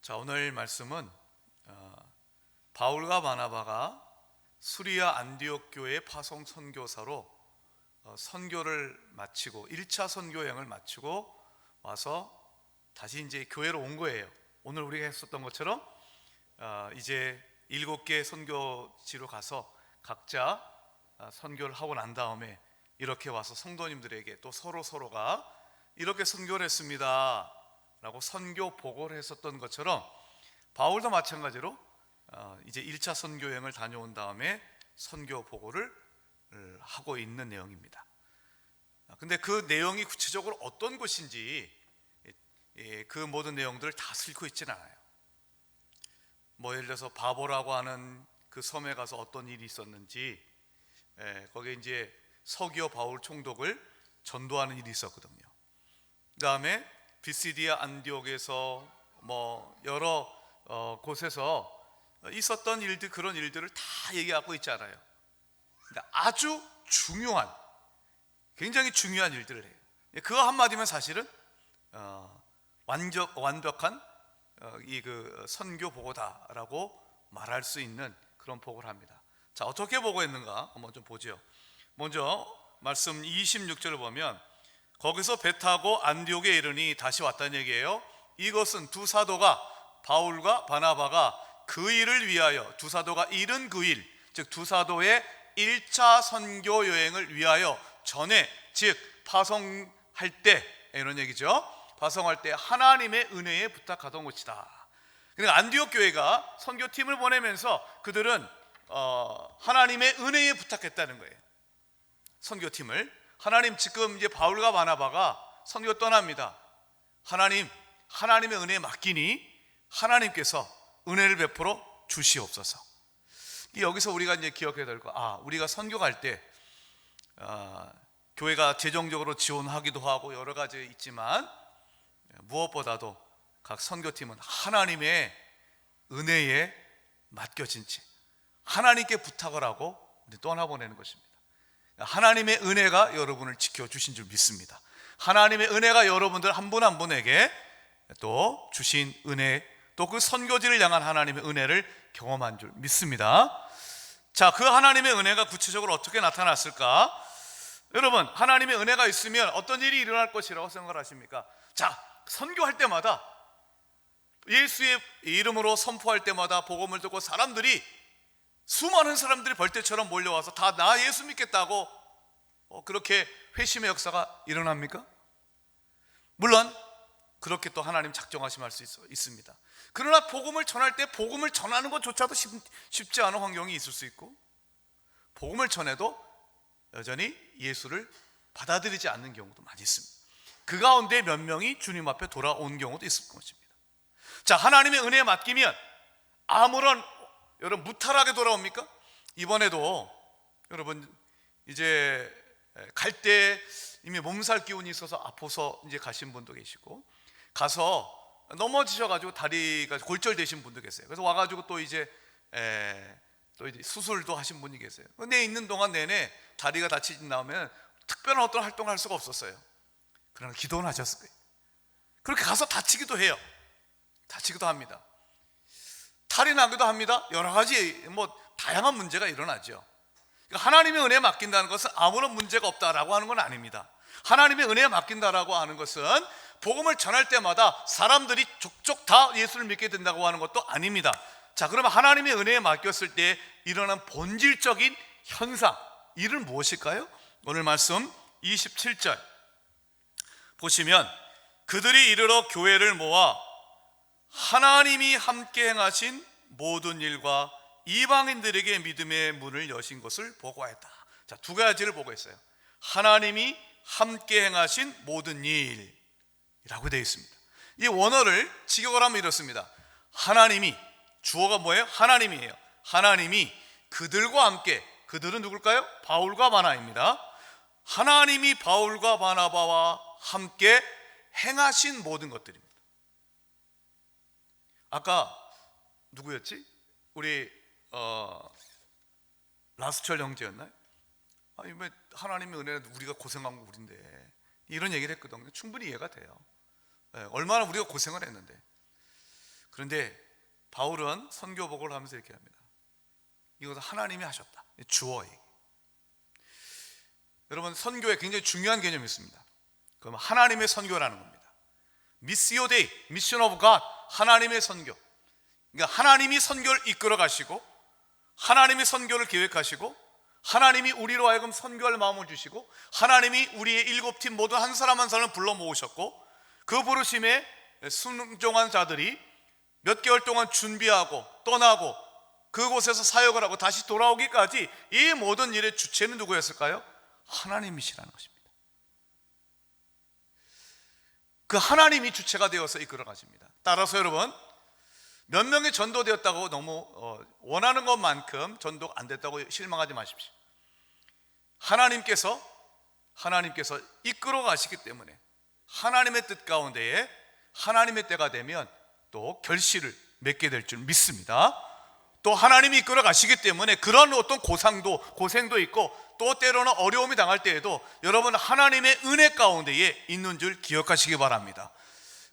자, 오늘 말씀은 바울과 바나바가 수리아 안디옥 교회 파송 선교사로 선교를 마치고 1차 선교 여행을 마치고 와서 다시 이제 교회로 온 거예요. 오늘 우리가 했었던 것처럼 이제 7개 선교지로 가서 각자 선교를 하고 난 다음에 이렇게 와서 성도님들에게 또 서로가 이렇게 선교를 했습니다 라고 선교 보고를 했었던 것처럼 바울도 마찬가지로 이제 1차 선교 여행을 다녀온 다음에 선교 보고를 하고 있는 내용입니다. 근데 그 내용이 구체적으로 어떤 것인지 그 모든 내용들을 다 싣고 있지는 않아요. 뭐 예를 들어서 바보라고 하는 그 섬에 가서 어떤 일이 있었는지, 거기에 이제 서기오 바울 총독을 전도하는 일이 있었거든요. 그 다음에 비시디아 안디옥에서 뭐 여러 곳에서 있었던 일들, 그런 일들을 다 얘기하고 있지 않아요. 근데 아주 중요한, 굉장히 중요한 일들을 해요. 그거 한마디면 사실은 완벽한 이 그 선교 보고다라고 말할 수 있는 그런 보고를 합니다. 자, 어떻게 보고했는가 한번 좀 보죠. 먼저 말씀 26절을 보면 거기서 배 타고 안디옥에 이르니 다시 왔다는 얘기예요. 이것은 두 사도가 바울과 바나바가 그 일을 위하여, 두 사도가 이른 그 일, 즉 두 사도의 1차 선교 여행을 위하여 전에, 즉 파송할 때, 이런 얘기죠. 파송할 때 하나님의 은혜에 부탁하던 곳이다. 그러니까 안디옥 교회가 선교팀을 보내면서 그들은 하나님의 은혜에 부탁했다는 거예요. 선교팀을. 하나님, 지금 이제 바울과 바나바가 선교 떠납니다. 하나님의 은혜에 맡기니 하나님께서 은혜를 베풀어 주시옵소서. 여기서 우리가 이제 기억해야 될 거, 우리가 선교 갈 때 교회가 재정적으로 지원하기도 하고 여러 가지 있지만 무엇보다도 각 선교팀은 하나님의 은혜에 맡겨진 채 하나님께 부탁을 하고 떠나보내는 것입니다. 하나님의 은혜가 여러분을 지켜주신 줄 믿습니다. 하나님의 은혜가 여러분들 한 분 한 분에게 또 주신 은혜, 또 그 선교지를 향한 하나님의 은혜를 경험한 줄 믿습니다. 자, 그 하나님의 은혜가 구체적으로 어떻게 나타났을까? 여러분, 하나님의 은혜가 있으면 어떤 일이 일어날 것이라고 생각하십니까? 자, 선교할 때마다, 예수의 이름으로 선포할 때마다 복음을 듣고 수많은 사람들이 벌떼처럼 몰려와서 다 나 예수 믿겠다고 그렇게 회심의 역사가 일어납니까? 물론 그렇게 또 하나님 작정하심할 수 있습니다. 그러나 복음을 전할 때 복음을 전하는 것조차도 쉽지 않은 환경이 있을 수 있고, 복음을 전해도 여전히 예수를 받아들이지 않는 경우도 많이 있습니다. 그 가운데 몇 명이 주님 앞에 돌아온 경우도 있을 것입니다. 자, 하나님의 은혜에 맡기면 아무런 여러분 무탈하게 돌아옵니까? 이번에도 여러분 이제 갈 때 이미 몸살 기운이 있어서 아파서 이제 가신 분도 계시고, 가서 넘어지셔가지고 다리가 골절되신 분도 계세요. 그래서 와가지고 또 이제 수술도 하신 분이 계세요. 근데 있는 동안 내내 다리가 다치지 나오면 특별한 어떤 활동을 할 수가 없었어요. 그러나 기도는 하셨을 거예요. 그렇게 가서 다치기도 해요. 다치기도 합니다. 탈이 나기도 합니다. 여러 가지 다양한 문제가 일어나죠. 그러니까 하나님의 은혜에 맡긴다는 것은 아무런 문제가 없다라고 하는 건 아닙니다. 하나님의 은혜에 맡긴다라고 하는 것은 복음을 전할 때마다 사람들이 족족 다 예수를 믿게 된다고 하는 것도 아닙니다. 자, 그러면 하나님의 은혜에 맡겼을 때 일어난 본질적인 현상, 일은 무엇일까요? 오늘 말씀 27절 보시면 그들이 이르러 교회를 모아 하나님이 함께 행하신 모든 일과 이방인들에게 믿음의 문을 여신 것을 보고하였다. 자, 두 가지를 보고했어요. 하나님이 함께 행하신 모든 일이라고 되어 있습니다. 이 원어를 직역을 하면 이렇습니다. 하나님이, 주어가 뭐예요? 하나님이에요. 하나님이 그들과 함께, 그들은 누굴까요? 바울과 바나바입니다. 하나님이 바울과 바나바와 함께 행하신 모든 것들입니다. 아까 누구였지? 우리 라스철 형제였나요? 왜 하나님의 은혜는 우리가 고생한 거 우린데, 이런 얘기를 했거든요. 충분히 이해가 돼요. 얼마나 우리가 고생을 했는데. 그런데 바울은 선교복을 하면서 이렇게 합니다. 이것은 하나님이 하셨다. 주어 얘기. 여러분, 선교에 굉장히 중요한 개념이 있습니다. 그럼 하나님의 선교라는 겁니다. 미시오 데이, 미션 오브 갓, 하나님의 선교. 그러니까 하나님이 선교를 이끌어 가시고, 하나님이 선교를 계획하시고, 하나님이 우리로 하여금 선교할 마음을 주시고, 하나님이 우리의 7팀 모두 한 사람 한 사람을 불러 모으셨고, 그 부르심에 순종한 자들이 몇 개월 동안 준비하고 떠나고 그곳에서 사역을 하고 다시 돌아오기까지 이 모든 일의 주체는 누구였을까요? 하나님이시라는 것입니다. 그 하나님이 주체가 되어서 이끌어 가십니다. 따라서 여러분, 몇 명이 전도되었다고 너무 원하는 것만큼 전도가 안 됐다고 실망하지 마십시오. 하나님께서 이끌어 가시기 때문에 하나님의 뜻 가운데에 하나님의 때가 되면 또 결실을 맺게 될 줄 믿습니다. 또 하나님이 이끌어 가시기 때문에 그런 어떤 고생도 있고, 또 때로는 어려움이 당할 때에도 여러분 하나님의 은혜 가운데에 있는 줄 기억하시기 바랍니다.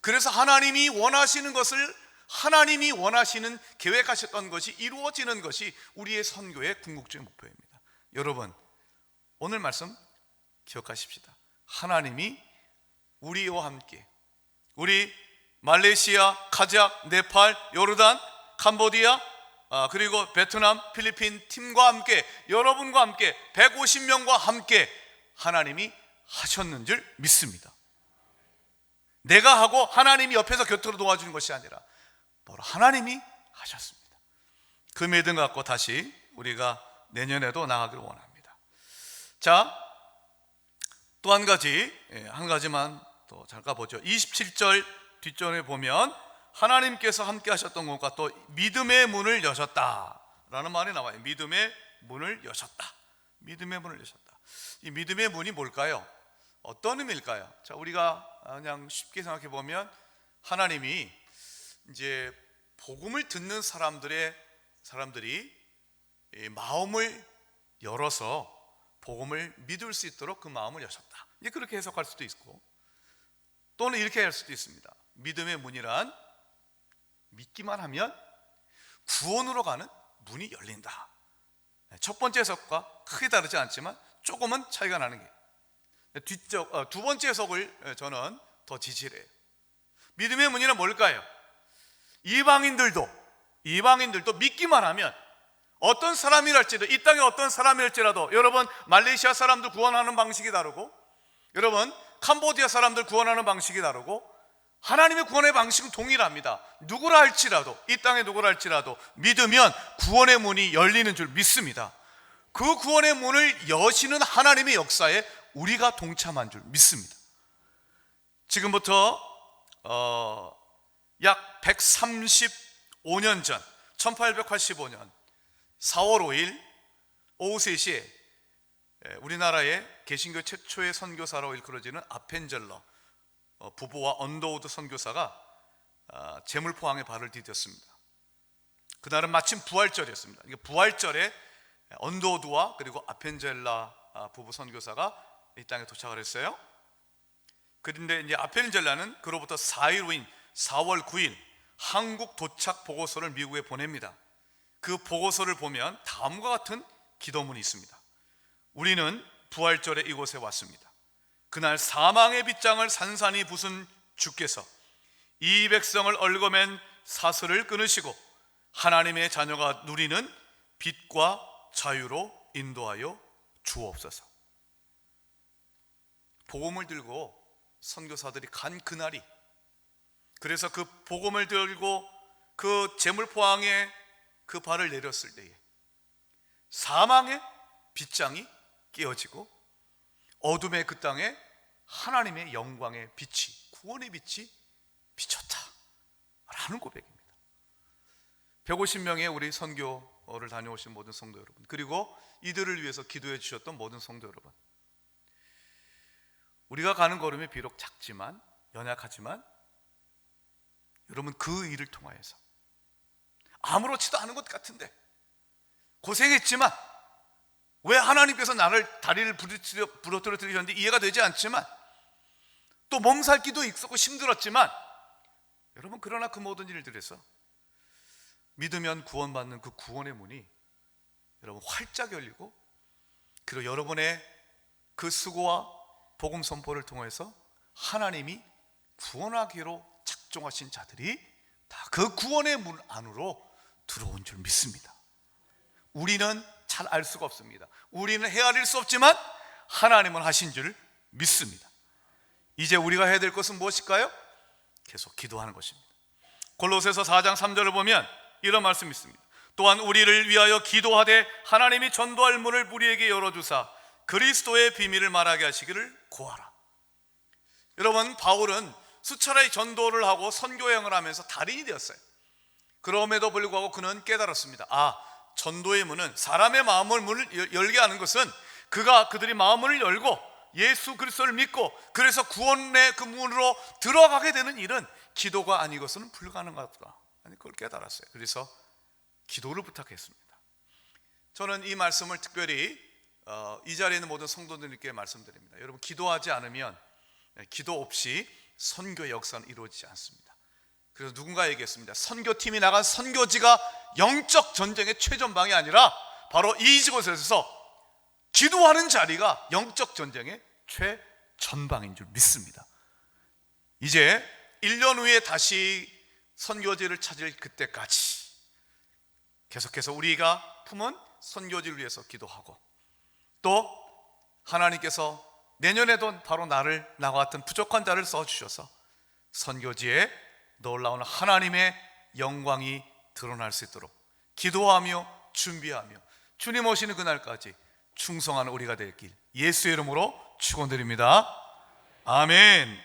그래서 하나님이 원하시는 것을, 하나님이 원하시는 계획하셨던 것이 이루어지는 것이 우리의 선교의 궁극적인 목표입니다. 여러분, 오늘 말씀 기억하십시다. 하나님이 우리와 함께, 우리 말레이시아, 카자흐, 네팔, 요르단, 캄보디아, 그리고 베트남, 필리핀 팀과 함께, 여러분과 함께 150명과 함께 하나님이 하셨는 줄 믿습니다. 내가 하고 하나님이 옆에서 곁으로 도와주는 것이 아니라 바로 하나님이 하셨습니다. 그 믿음 갖고 다시 우리가 내년에도 나아가기를 원합니다. 자, 또 한 가지만 또 잠깐 보죠. 27절 뒷전에 보면 하나님께서 함께 하셨던 것과 또 믿음의 문을 여셨다라는 말이 나와요. 믿음의 문을 여셨다. 믿음의 문을 여셨다. 이 믿음의 문이 뭘까요? 어떤 의미일까요? 자, 우리가 그냥 쉽게 생각해 보면 하나님이 이제 복음을 듣는 사람들이 마음을 열어서 복음을 믿을 수 있도록 그 마음을 여셨다. 이제 그렇게 해석할 수도 있고, 또는 이렇게 할 수도 있습니다. 믿음의 문이란 믿기만 하면 구원으로 가는 문이 열린다. 첫 번째 해석과 크게 다르지 않지만 조금은 차이가 나는 게, 두 번째 해석을 저는 더 지지해요. 믿음의 문이란 뭘까요? 이방인들도 믿기만 하면 어떤 사람이랄지라도, 이 땅에 어떤 사람일지라도, 여러분 말레이시아 사람들 구원하는 방식이 다르고, 여러분 캄보디아 사람들 구원하는 방식이 다르고, 하나님의 구원의 방식은 동일합니다. 누구라 할지라도, 이 땅에 누구라 할지라도 믿으면 구원의 문이 열리는 줄 믿습니다. 그 구원의 문을 여시는 하나님의 역사에 우리가 동참한 줄 믿습니다. 지금부터 약 135년 전, 1885년 4월 5일 오후 3시에 우리나라의 개신교 최초의 선교사로 일컬어지는 아펜젤러 부부와 언더우드 선교사가 제물포항에 발을 디뎠습니다. 그날은 마침 부활절이었습니다. 부활절에 언더우드와 그리고 아펜젤라 부부 선교사가 이 땅에 도착을 했어요. 그런데 이제 아펜젤라는 그로부터 4일 후인 4월 9일 한국 도착 보고서를 미국에 보냅니다. 그 보고서를 보면 다음과 같은 기도문이 있습니다. 우리는 부활절에 이곳에 왔습니다. 그날 사망의 빗장을 산산히 부순 주께서 이 백성을 얽어맨 사슬을 끊으시고 하나님의 자녀가 누리는 빛과 자유로 인도하여 주옵소서. 복음을 들고 선교사들이 간 그날이, 그래서 그 복음을 들고 그 제물포항에 그 발을 내렸을 때에 사망의 빗장이 깨어지고 어둠의 그 땅에 하나님의 영광의 빛이, 구원의 빛이 비쳤다 라는 고백입니다. 150명의 우리 선교를 다녀오신 모든 성도 여러분, 그리고 이들을 위해서 기도해 주셨던 모든 성도 여러분, 우리가 가는 걸음이 비록 작지만, 연약하지만 여러분 그 일을 통하여서 아무렇지도 않은 것 같은데 고생했지만, 왜 하나님께서 나를 다리를 부러뜨려 드리셨는지 이해가 되지 않지만, 또 몸살기도 있었고 힘들었지만, 여러분 그러나 그 모든 일들에서 믿으면 구원받는 그 구원의 문이 여러분 활짝 열리고, 그리고 여러분의 그 수고와 복음 선포를 통해서 하나님이 구원하기로 작정하신 자들이 다 그 구원의 문 안으로 들어온 줄 믿습니다. 우리는 잘 알 수가 없습니다. 우리는 헤아릴 수 없지만 하나님은 하신 줄 믿습니다. 이제 우리가 해야 될 것은 무엇일까요? 계속 기도하는 것입니다. 골로새서 4장 3절을 보면 이런 말씀이 있습니다. 또한 우리를 위하여 기도하되 하나님이 전도할 문을 우리에게 열어주사 그리스도의 비밀을 말하게 하시기를 구하라. 여러분, 바울은 수차례 전도를 하고 선교 여행을 하면서 달인이 되었어요. 그럼에도 불구하고 그는 깨달았습니다. 전도의 문은, 사람의 마음을 문을 열게 하는 것은 그들이 마음을 열고 예수 그리스도를 믿고 그래서 구원의 그 문으로 들어가게 되는 일은 기도가 아니고서는 불가능하다. 그걸 깨달았어요. 그래서 기도를 부탁했습니다. 저는 이 말씀을 특별히 이 자리에 있는 모든 성도들께 말씀드립니다. 여러분, 기도하지 않으면, 기도 없이 선교의 역사는 이루어지지 않습니다. 그래서 누군가 얘기했습니다. 선교팀이 나간 선교지가 영적 전쟁의 최전방이 아니라 바로 이곳에서 기도하는 자리가 영적 전쟁의 최전방인 줄 믿습니다. 이제 1년 후에 다시 선교지를 찾을 그때까지 계속해서 우리가 품은 선교지를 위해서 기도하고, 또 하나님께서 내년에도 바로 나와 같은 부족한 자를 써주셔서 선교지에 놀라운 하나님의 영광이 드러날 수 있도록 기도하며 준비하며 주님 오시는 그날까지 충성하는 우리가 될 길 예수의 이름으로 축원드립니다. 아멘.